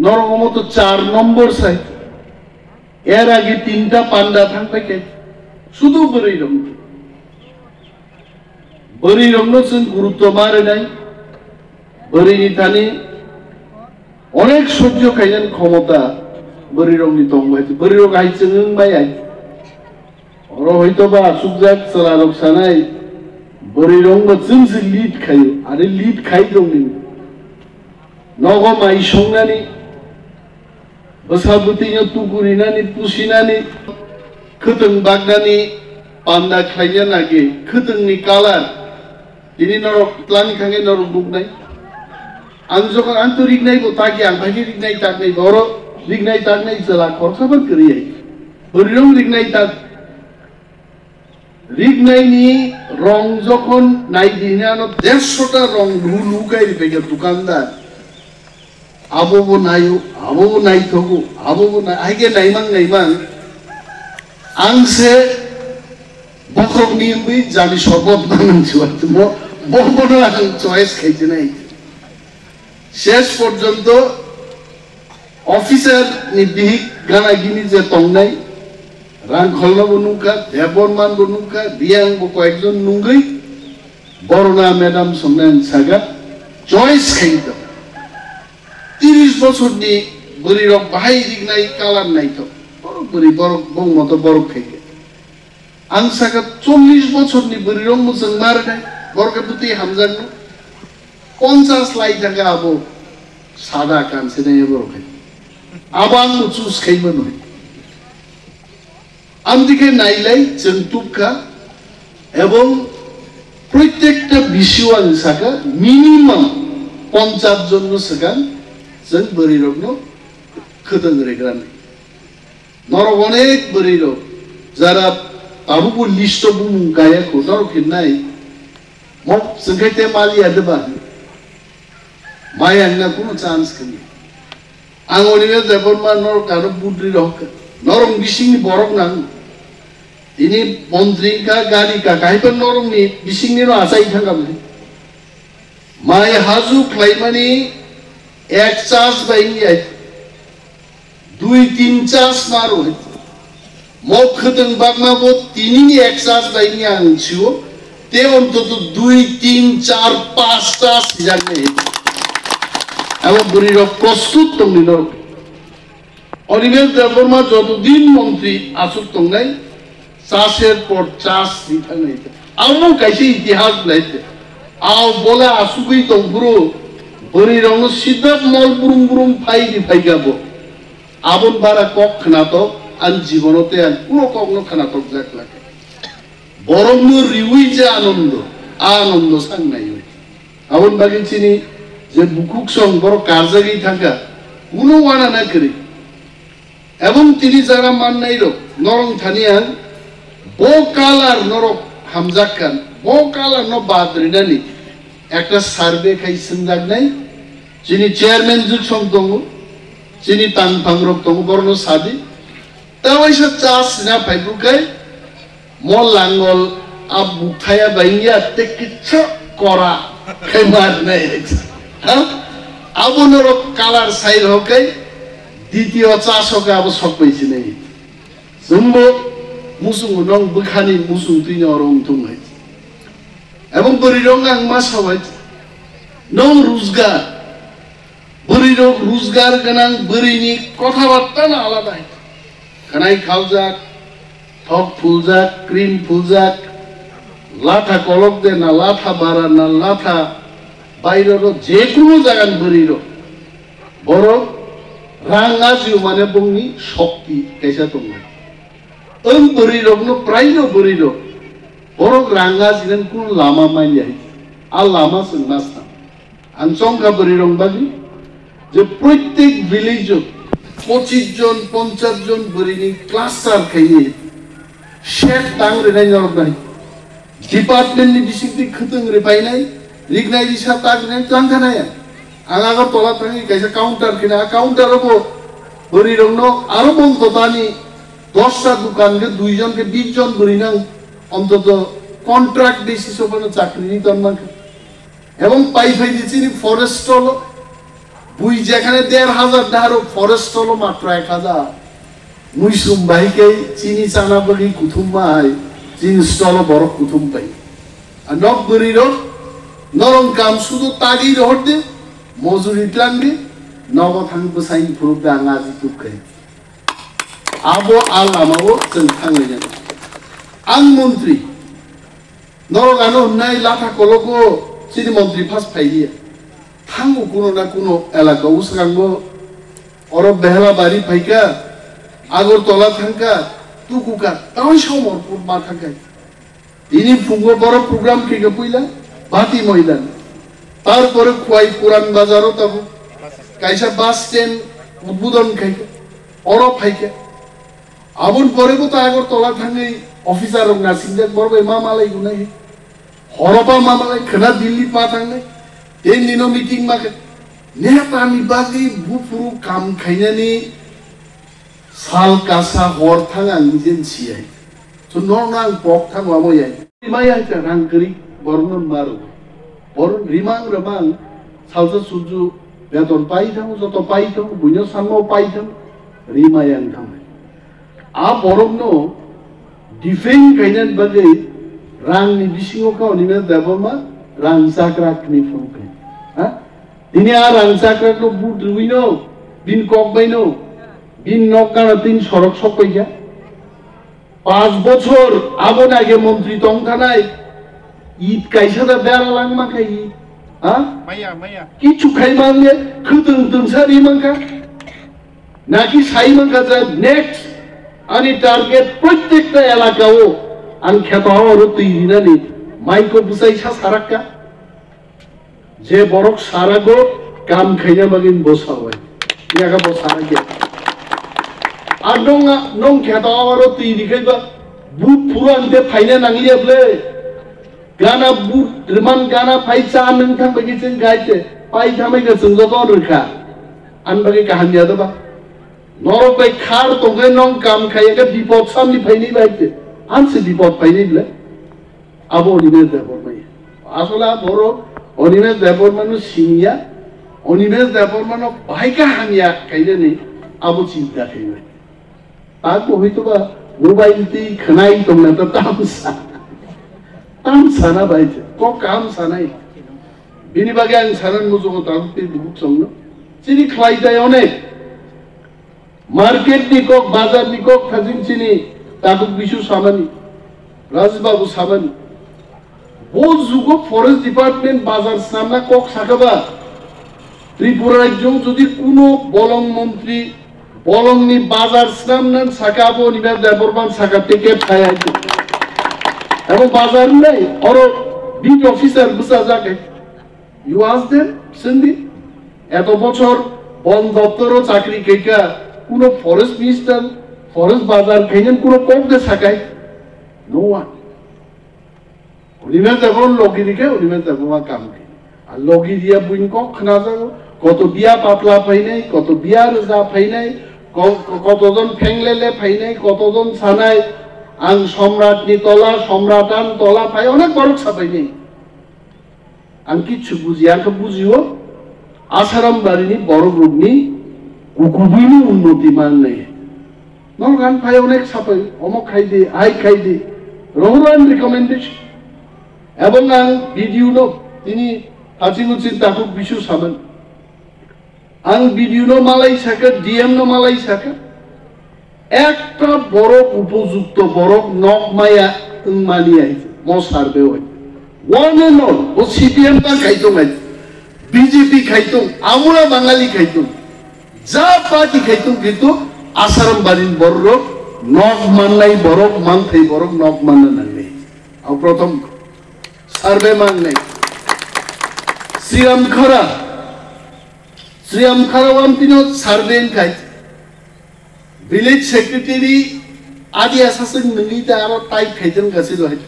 নরকমতো 4 নম্বর size এর আগে 3টা পান্ডা থাকবে কে শুধু বরি রং গুরুত্ব মারে নাই বরিনি থানি অনেক সহ্য খাইলেন ক্ষমতা বরি রং নি তংবাইছে বরি রং আইছে বাই আই ওর হয়তো বা সুজাক সালারক সানাই বরি রং চিনছে লিড খাই আরে লিড খাই দংনি নগমাই সংনানি বসাবুতিnya tugurinani pusinani khuteng bagnani panda khlainya nage khutengni kalar dini norok plani khange norok bugnai ang jokon ang to rignai bo taki ang bhagi rignai taknai boro rignai taknai jala khorsabar kariye borirong rignai tak rignai ni rong jokon nai dinano 150 ta rong lu kai ripega dukandar abobo nai thogu abobo nai aige naimang angse bokrok nimbi jami sorbot banan chuat mo bobono ang choice খাইতে নাই শেষ পর্যন্ত officer নিবিক গানা গিনি যে তংনাই রাং খলনা বনুকা দেবরমান বনুকা বিয়াং বকো একজন নুঙ্গই বরনা madam সন্নান Saga choice খাইতো 30 বছর নি বরি rock বাহাই রিগনাই colour নাই তো বড় বরি বড় বং মতো বড় খাইকে আং সাগা 40 বছর নি বরি রং মুসং মার নাই বরকে পুতি হামজান 50 লাই টাকা আবো সাদা কানছে নাই বড় খাই আবাং চুস খাইবো নয় আমদিকে নাইলাই চন্তুকা এবং প্রত্যেকটা বিষয় সাগা মিনিমাম 50 জন সাগান जों बोरै रगनो खोदों रेग्रान नरक अनेक बोरै रग जारा आबुबो लिस्ट बुं गाया को नरक हिननाय मक जोंखायते मालिया दबा माया ना कोनो चान्स कनि आं ओनिबे देबरमा नरक कानो बुद्रि रक नरक बिसिंनि बरक नां दिनि मन्त्रि का गारि का काहिबो नरकनि बिसिंनि न आसाइ थांगाबो माय हाजु क्लाइमानि एक चार्ज बाइंगी आई 2-3 चार्ज मारो है मोखदन बागमा बो तीनी एक चार्ज बाइंगी आंचियो ते अंतो तो 2-3-4-5 चार्ज जाने अब बुरी रो प्रस्तुत तंगनी नो অনিমেল দেববর্মা যতদিন মন্ত্রী আসুক তংনাই চাষের পর চাষ দিতে নাই আমও কাইছে ইতিহাস লাইতে আও বলে আসুকই তংপুরো বরি রং সিদ্ধ মল বুরুম বুরুম ফাইদি ফাইগাবো আবন বারা কক খানাতক আন জীবনতে আন পুরো কগ্ন খানাতক যাক লাগে বরং রিউই যে আনন্দ সাংনাই হই আবন বাগিনছিনি যে বুকুক সং বড় কারজাগি থাকা কোনো ওয়ানা না করে এবং তিনি যারা মাননাই রক নরং থানিয়া বো কালার নরক হামজাক খান বো কালার ন বাদরিনানি একটা সার্ভে খাইছেন জাগনাই যিনি চেয়ারম্যান যুগ সংতঙ্গ যিনি তাংফাং রক তঙ্গ বর্ণ সাদি তাওয়াইসা চাষ না ফাইবুকাই মল লাঙ্গল আব বুখায়া বাইঙ্গিয়া তে কিচ্ছু করা খাইমার নাই হ্যাঁ আবনর কালার সাইর হকাই দ্বিতীয় চাষ হকে আব সক পাইছি নাই জুম্ব মুসুং নং বুখানি মুসুং তুইনা রং তুমাই এবং বরি রং আং মা সবাই নং রোজগার বরি রং রোজগার গানাং বরিনি কথাবার্তা না আলাদা খানাই খাওজাক থক ফুলজাক ক্রিম ফুলজাক লাঠা কলক দে না লাঠা বাড়া না লাঠা বাইরের যে কোনো জায়গান বরির বড় রাঙা জিও মানে বংনি শক্তি কেসা তোমরা ওই বরির প্রায় বরির বড় রাঙা জিনেন কোন লামা মাইয়াই আর লামা সন্ন্যাসা আনসংখ্যা বরি রংবাগি যে প্রত্যেক ভিলেজ 25 জন 50 জন বরিনি ক্লাস্টার খাইয়ে শেখ টাংরে নাই নরবাই ডিপার্টমেন্টনি বিসিকতি খতং রে পাইনাই রিগনাই দিশা তাগনে চাংখানায় আঙাগা তলা থাকি কাইসা কাউন্টার কিনা কাউন্টার হবো বরি রংনো আরো বলতো তানি 10টা দোকানকে 2 জনকে 20 জন বরি না অন্তত কন্ট্রাক্ট বেসিস উপরে চাকরি নিতন না এবং পাই ফাই দিছি ফরেস্ট হলো বুই যেখানে ১,৫০০ টাকারও ফরেস্ট হলো মাত্র ১,০০০ মুইসুম বাহিকে চিনি চানা বাগি কুথুম মাই চিনি স্টল বড় কুথুম পাই আর নবগরি রোড নরম কাম শুধু তাগি রোড দে মজুরি টাঙ্গি নব থাংবো সাইন ফুরুব দে আঙা জিতুব খাই আবো আলামাবো जों थांलायगोन आं मन्त्री नरगानो होननाय लाथा कलको सिरि मन्त्री फार्स्ट फाइलिया थांगो कुनो ना कुनो एलाका उसगांगो अरब बेहला बारी फाइका আগরতলা থাঙ্কা টুকুকা তাই সমরপুর মা থাঙ্কা তিনি ফুঙ্গো বড় প্রোগ্রাম কেকে পইলা বাতি ময়দান তারপরে খোয়াই পুরান বাজারও তব কাইসা বাস স্ট্যান্ড উদ্বোধন খাইকা অরব ফাইকা আবন পরে তো আগরতলা থাঙ্গাই অফিসার না সিনজাক বড় মা মালাই গুনাই হরপা মা মালাই খনা দিল্লি মা থাঙ্গাই তিন দিনো মিটিং মাকে নেতানি বাগি বুফুরু কাম খাইনানি साल कासा हर थांग आं निजेन सियाय तो नरनां पक थांग वामयाय रिमाय आइता रांगरि बरन मारो बरन रिमां रमां सालसा सुजु बेतन पाइ थांग जत पाइ थांग बुइनो सानमो पाइ थांग रिमाय आं थांग आ बरननो डिफेन काइनान बागै रांनि बिसिङाव कावनिनो दाबमा रां जाग्राकनि फुंकै हा दिनै आ रां जाग्राखौ बुद्रुइनो बिन ककबाइनो बिन नकाना तीन सड़क सकाइया 5 বছর आबोन आगे मंत्री दं थानाय ईद काइसादा बेरा लां माखाय हा माया माया किछु खाइमांगे खोदों दोंसारि मांका नाकि साइ मांका जा नेक्स्ट आनि टार्गेट प्रत्येकटा एलाकाओ आं खेताव आरो तैरिनानि माइको बुसाइसा साराक्का जे बरक सारागो काम खाइना बागिन बसाबाय यागा बसारागे आदोंगा नों खेतावारो तीरिखैबा बुट फुरानते फाइना नांलियाब्ले गाना बुट रिमान गाना फाइसा नोंथां बागि जों गायते पाइ थामायगा जों जतो रोखा आन बागि काहानिया दबा नरबाय खार तंगे नों काम खायगा बिपद सामनि फाइनि बायते आनसे बिपद फाइनिब्ले आबो अनिमेश देबरमाय आसला बरो अनिमेश देबरमानो सिनिया अनिमेश देबरमानो बाहायका हानिया कायदेनि आबो चिन्ता खायबाय आको होइतोबा मोबाइल ती खनाई तमना त तामसा ना बाइते को काम सानाय बिनि बागे आं सानान मुजुगो तामते बुक संनो सिनि खलाइताय अनेक मार्केट नि को बाजार नि को खाजिन सिनि ताकु बिसु सामानि राजबाबु सामानि बो जुगो फरेस्ट डिपार्टमेंट बाजार सामना को साकाबा त्रिपुरा राज्य যদি কোনো বলং মন্ত্রী বলংনি বাজার সামনান সাকাবো নিবেদ দেবরমান সাকা থেকে ফায়াই এবং বাজার নাই আর বিট অফিসার বুঝা যাকে ইউ আস্ক देम সিন্ধি এত বছর বন দপ্তরও চাকরি কেকা কোন ফরেস্ট মিনিস্টার ফরেস্ট বাজার খাইনেন কোন কোকদে সাকাই নো ওয়ান নিবেদ দেবরন লগিরিকে নিবেদ দেবরমা কাম কি আর লগিরিয়া বুইন কক খনা যাগো কত বিয়া পাতলা ফাইনাই কত বিয়া রজা ফাইনাই কতজন ফেংলেলে ফাইনাই কতজন সানাই आं सम्राटनि तला सम्राटान तला फाय अनेक बरक साफायनाय आं किछु बुजिया आंखौ बुजियो आसाराम बारिनि बर ग्रुपनि गुबुननि उन्नति माननाय नरगान फाय अनेक साफाय अमक खायदे आइ खायदे रंगरान रिकमेन्डेशन এবং आं भिडियो नो तिनि हासिंगुचिन ताकु बिसु सामोन आं भिडियो नो मालाय साका डीएम नो मालाय साका একটা বড় উপযুক্ত বড় নকমায়া মানিয়াই মো সার্ভে হয় ওয়ান এন্ড অল ও সিপিএম তা খাইতো নাই বিজেপি খাইতো আমরা বাঙালি খাইতো যা পার্টি খাইতো কিন্তু আসারাম বারিন বড় নক মানলাই বড় মান থাই বড় নক মাননা নাই আর প্রথম সার্ভে মান নাই শ্রীরাম খারা ওয়ামতিনো সার্ভে খাই village secretary adi asasing nili ta aro type khaitan gasi lo hai